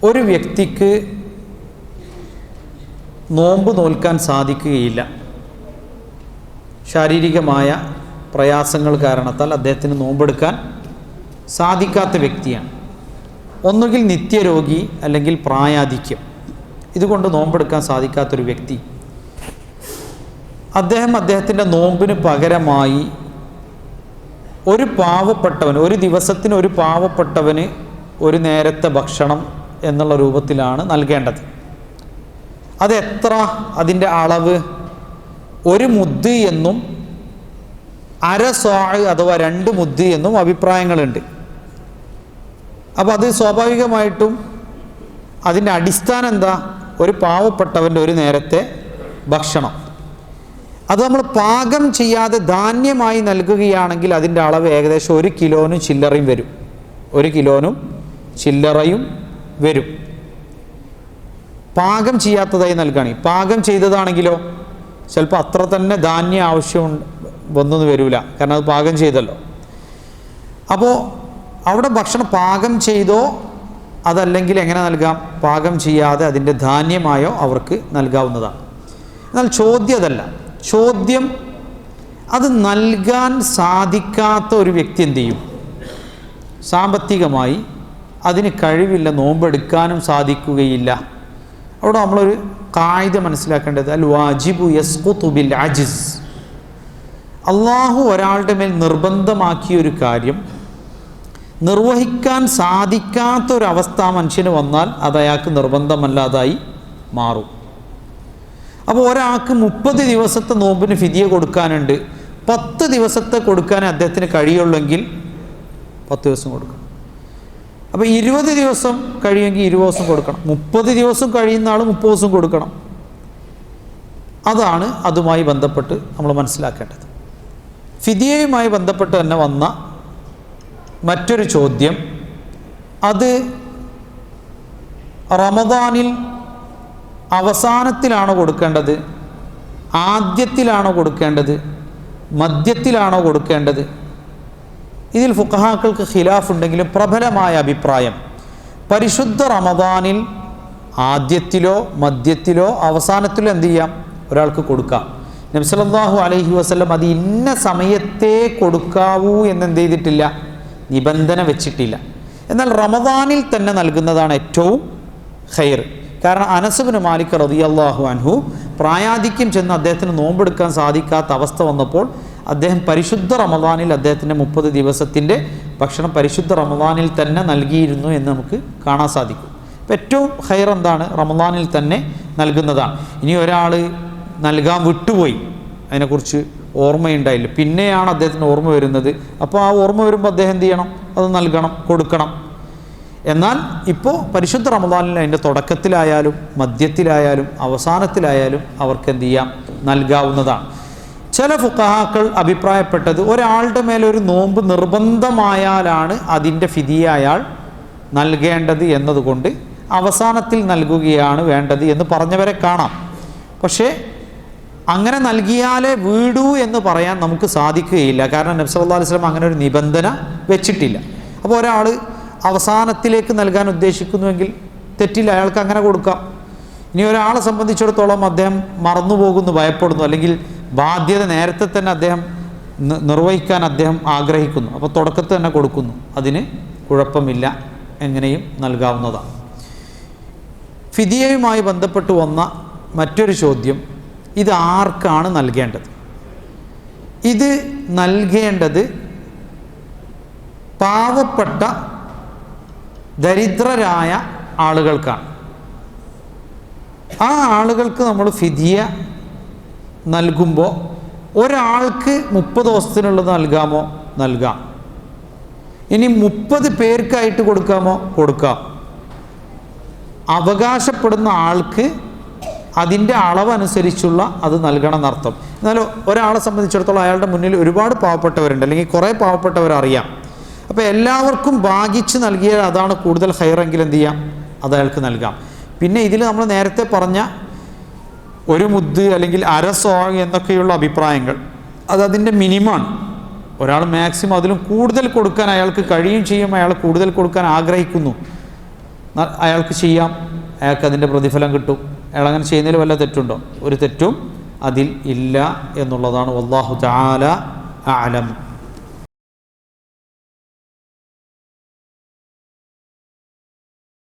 ഒരു വ്യക്തിക്ക് നോമ്പ് നോൽക്കാൻ സാധിക്കുകയില്ല. ശാരീരികമായ പ്രയാസങ്ങൾ കാരണത്താൽ അദ്ദേഹത്തിന് നോമ്പെടുക്കാൻ സാധിക്കാത്ത വ്യക്തിയാണ്. ഒന്നുകിൽ നിത്യരോഗി അല്ലെങ്കിൽ പ്രായാധിക്യം, ഇതുകൊണ്ട് നോമ്പെടുക്കാൻ സാധിക്കാത്തൊരു വ്യക്തി. അദ്ദേഹത്തിൻ്റെ നോമ്പിന് പകരമായി ഒരു പാവപ്പെട്ടവന്, ഒരു ദിവസത്തിന് ഒരു പാവപ്പെട്ടവന് ഒരു നേരത്തെ ഭക്ഷണം എന്നുള്ള രൂപത്തിലാണ് നൽകേണ്ടത്. അതെത്ര, അതിൻ്റെ അളവ് ഒരു മുദ്ദ് എന്നും അര സ്വാഴ് അഥവാ 2 മുദ്ദ് എന്നും അഭിപ്രായങ്ങളുണ്ട്. അപ്പോൾ അത് സ്വാഭാവികമായിട്ടും അതിൻ്റെ അടിസ്ഥാനം എന്താ? ഒരു പാവപ്പെട്ടവൻ്റെ ഒരു നേരത്തെ ഭക്ഷണം. അത് നമ്മൾ പാകം ചെയ്യാതെ ധാന്യമായി നൽകുകയാണെങ്കിൽ അതിൻ്റെ അളവ് ഏകദേശം 1 കിലോനും ചില്ലറയും വരും. 1 കിലോനും ചില്ലറയും വരും. പാകം ചെയ്യാത്തതായി നൽകുകയാണെങ്കിൽ. പാകം ചെയ്തതാണെങ്കിലോ ചിലപ്പോൾ അത്ര തന്നെ ധാന്യം ആവശ്യം വന്നൊന്നും വരില്ല, കാരണം അത് പാകം ചെയ്തല്ലോ. അപ്പോൾ അവിടെ ഭക്ഷണം പാകം ചെയ്തോ അതല്ലെങ്കിൽ എങ്ങനെ നൽകാം? പാകം ചെയ്യാതെ അതിൻ്റെ ധാന്യമായോ അവർക്ക് നൽകാവുന്നതാണ്. എന്നാൽ ചോദ്യം അതല്ല. ചോദ്യം അത് നൽകാൻ സാധിക്കാത്ത ഒരു വ്യക്തി എന്ത് ചെയ്യും? സാമ്പത്തികമായി അതിന് കഴിവില്ല, നോമ്പെടുക്കാനും സാധിക്കുകയില്ല. അവിടെ നമ്മളൊരു ഖായിദ മനസ്സിലാക്കേണ്ടത് അൽ വാജിബു യസ്ഖുതു ബിൽ അജ്സ്. അള്ളാഹു ഒരാളുടെ മേൽ നിർബന്ധമാക്കിയൊരു കാര്യം നിർവഹിക്കാൻ സാധിക്കാത്തൊരവസ്ഥ മനുഷ്യന് വന്നാൽ അത് അയാൾക്ക് നിർബന്ധമല്ലാതായി മാറും. അപ്പോൾ ഒരാൾക്ക് 30 ദിവസത്തെ നോമ്പിന് ഫിദിയ കൊടുക്കാനുണ്ട്. 10 ദിവസത്തെ കൊടുക്കാൻ അദ്ദേഹത്തിന് കഴിയുള്ളെങ്കിൽ 10 ദിവസം കൊടുക്കണം. അപ്പോൾ 20 ദിവസം കഴിയുമെങ്കിൽ 20 ദിവസം കൊടുക്കണം. 30 ദിവസം കഴിയുന്ന ആൾ 30 ദിവസം കൊടുക്കണം. അതാണ് അതുമായി ബന്ധപ്പെട്ട് നമ്മൾ മനസ്സിലാക്കേണ്ടത്. ഫിദിയയുമായി ബന്ധപ്പെട്ട് തന്നെ വന്ന മറ്റൊരു ചോദ്യം, അത് റമദാനിൽ അവസാനത്തിലാണോ കൊടുക്കേണ്ടത്, ആദ്യത്തിലാണോ കൊടുക്കേണ്ടത്, മധ്യത്തിലാണോ കൊടുക്കേണ്ടത്? ഇതിൽ ഫുഖഹാക്കൾക്ക് ഖിലാഫ് ഉണ്ടെങ്കിലും പ്രബലമായ അഭിപ്രായം പരിശുദ്ധ റമദാനിൽ ആദ്യത്തിലോ മധ്യത്തിലോ അവസാനത്തിലോ എന്ത് ചെയ്യാം? ഒരാൾക്ക് കൊടുക്കാം. നബി സല്ലല്ലാഹു അലൈഹി വസല്ലം അത് ഇന്ന സമയത്തേ കൊടുക്കാവൂ എന്നെന്ത് ചെയ്തിട്ടില്ല, നിബന്ധന വെച്ചിട്ടില്ല. എന്നാൽ റമദാനിൽ തന്നെ നൽകുന്നതാണ് ഏറ്റവും ഖൈർ. കാരണം അനസ് ഇബ്നു മാലിക് റളിയല്ലാഹു അൻഹു പ്രായാധിക്യം ചെന്ന് അദ്ദേഹത്തിന് നോമ്പെടുക്കാൻ സാധിക്കാത്ത അവസ്ഥ വന്നപ്പോൾ അദ്ദേഹം പരിശുദ്ധ റമദാനിൽ അദ്ദേഹത്തിൻ്റെ 30 ദിവസത്തിൻ്റെ ഭക്ഷണം പരിശുദ്ധ റമദാനിൽ തന്നെ നൽകിയിരുന്നു എന്ന് നമുക്ക് കാണാൻ സാധിക്കും. അപ്പോൾ ഏറ്റവും ഖൈർ എന്താണ്? റമദാനിൽ തന്നെ നൽകുന്നതാണ്. ഇനി ഒരാൾ നൽകാൻ വിട്ടുപോയി, അതിനെക്കുറിച്ച് ഓർമ്മയുണ്ടായില്ല, പിന്നെയാണ് അദ്ദേഹത്തിന് ഓർമ്മ വരുന്നത്. അപ്പോൾ ആ ഓർമ്മ വരുമ്പോൾ അദ്ദേഹം എന്ത് ചെയ്യണം? അത് നൽകണം, കൊടുക്കണം. എന്നാൽ ഇപ്പോൾ പരിശുദ്ധ റമദാനിൽ അതിൻ്റെ തുടക്കത്തിലായാലും മധ്യത്തിലായാലും അവസാനത്തിലായാലും അവർക്ക് എന്ത് ചെയ്യാം? നൽകാവുന്നതാണ്. ചില ഫുഖഹാക്കൾ അഭിപ്രായപ്പെട്ടത് ഒരാളുടെ മേലൊരു നോമ്പ് നിർബന്ധമായാലാണ് അതിൻ്റെ ഫിദിയ അയാൾ നൽകേണ്ടത് എന്നതുകൊണ്ട് അവസാനത്തിൽ നൽകുകയാണ് വേണ്ടത് എന്ന് പറഞ്ഞവരെ കാണാം. പക്ഷേ അങ്ങനെ നൽകിയാലേ വീടൂ എന്ന് പറയാൻ നമുക്ക് സാധിക്കുകയില്ല. കാരണം നബി സല്ലല്ലാഹു അലൈഹി വസല്ലം അങ്ങനെ ഒരു നിബന്ധന വെച്ചിട്ടില്ല. അപ്പോൾ ഒരാൾ അവസാനത്തിലേക്ക് നൽകാൻ ഉദ്ദേശിക്കുന്നുവെങ്കിൽ തെറ്റില്ല, അയാൾക്ക് അങ്ങനെ കൊടുക്കാം. ഇനി ഒരാളെ സംബന്ധിച്ചിടത്തോളം അദ്ദേഹം മറന്നുപോകുന്നു, ഭയപ്പെടുന്നു, അല്ലെങ്കിൽ ബാധ്യത നേരത്തെ തന്നെ അദ്ദേഹം നിർവഹിക്കാൻ അദ്ദേഹം ആഗ്രഹിക്കുന്നു, അപ്പോൾ തുടക്കത്തിൽ തന്നെ കൊടുക്കുന്നു, അതിന് കുഴപ്പമില്ല, എങ്ങനെയും നൽകാവുന്നതാണ്. ഫിദിയയുമായി ബന്ധപ്പെട്ട് വന്ന മറ്റൊരു ചോദ്യം, ഇത് ആർക്കാണ് നൽകേണ്ടത്? ഇത് നൽകേണ്ടത് പാവപ്പെട്ട ദരിദ്രരായ ആളുകൾക്കാണ്. ആ ആളുകൾക്ക് നമ്മൾ ഫിദിയ നൽകുമ്പോൾ ഒരാൾക്ക് 30 ദിവസത്തിനുള്ളത് നൽകാമോ? നൽകാം. ഇനി 30 പേർക്കായിട്ട് കൊടുക്കാമോ? കൊടുക്കാം. അവകാശപ്പെടുന്ന ആൾക്ക് അതിൻ്റെ അളവനുസരിച്ചുള്ള അത് നൽകണം എന്നർത്ഥം. എന്നാലും ഒരാളെ സംബന്ധിച്ചിടത്തോളം അയാളുടെ മുന്നിൽ ഒരുപാട് പാവപ്പെട്ടവരുണ്ട്, അല്ലെങ്കിൽ കുറേ പാവപ്പെട്ടവരറിയാം. അപ്പോൾ എല്ലാവർക്കും ഭാഗിച്ച് നൽകിയാൽ അതാണ് കൂടുതൽ ഖൈറെങ്കിൽ എന്ത് ചെയ്യാം? അത് അയാൾക്ക് നൽകാം. പിന്നെ ഇതിൽ നമ്മൾ നേരത്തെ പറഞ്ഞ 1 മുദ്ദ് അല്ലെങ്കിൽ അര സ്വാഗ് എന്നൊക്കെയുള്ള അഭിപ്രായങ്ങൾ അതിൻ്റെ മിനിമമാണ്. ഒരാൾ മാക്സിമം അതിലും കൂടുതൽ കൊടുക്കാൻ അയാൾക്ക് കഴിയും ചെയ്യും, അയാൾ കൂടുതൽ കൊടുക്കാൻ ആഗ്രഹിക്കുന്നു, അയാൾക്ക് ചെയ്യാം, അയാൾക്ക് അതിൻ്റെ പ്രതിഫലം കിട്ടും. അയാളങ്ങനെ ചെയ്യുന്നതിൽ വല്ല തെറ്റുണ്ടോ? ഒരു തെറ്റും അതിൽ ഇല്ല എന്നുള്ളതാണ്. വല്ലാഹു തആല അഅലം.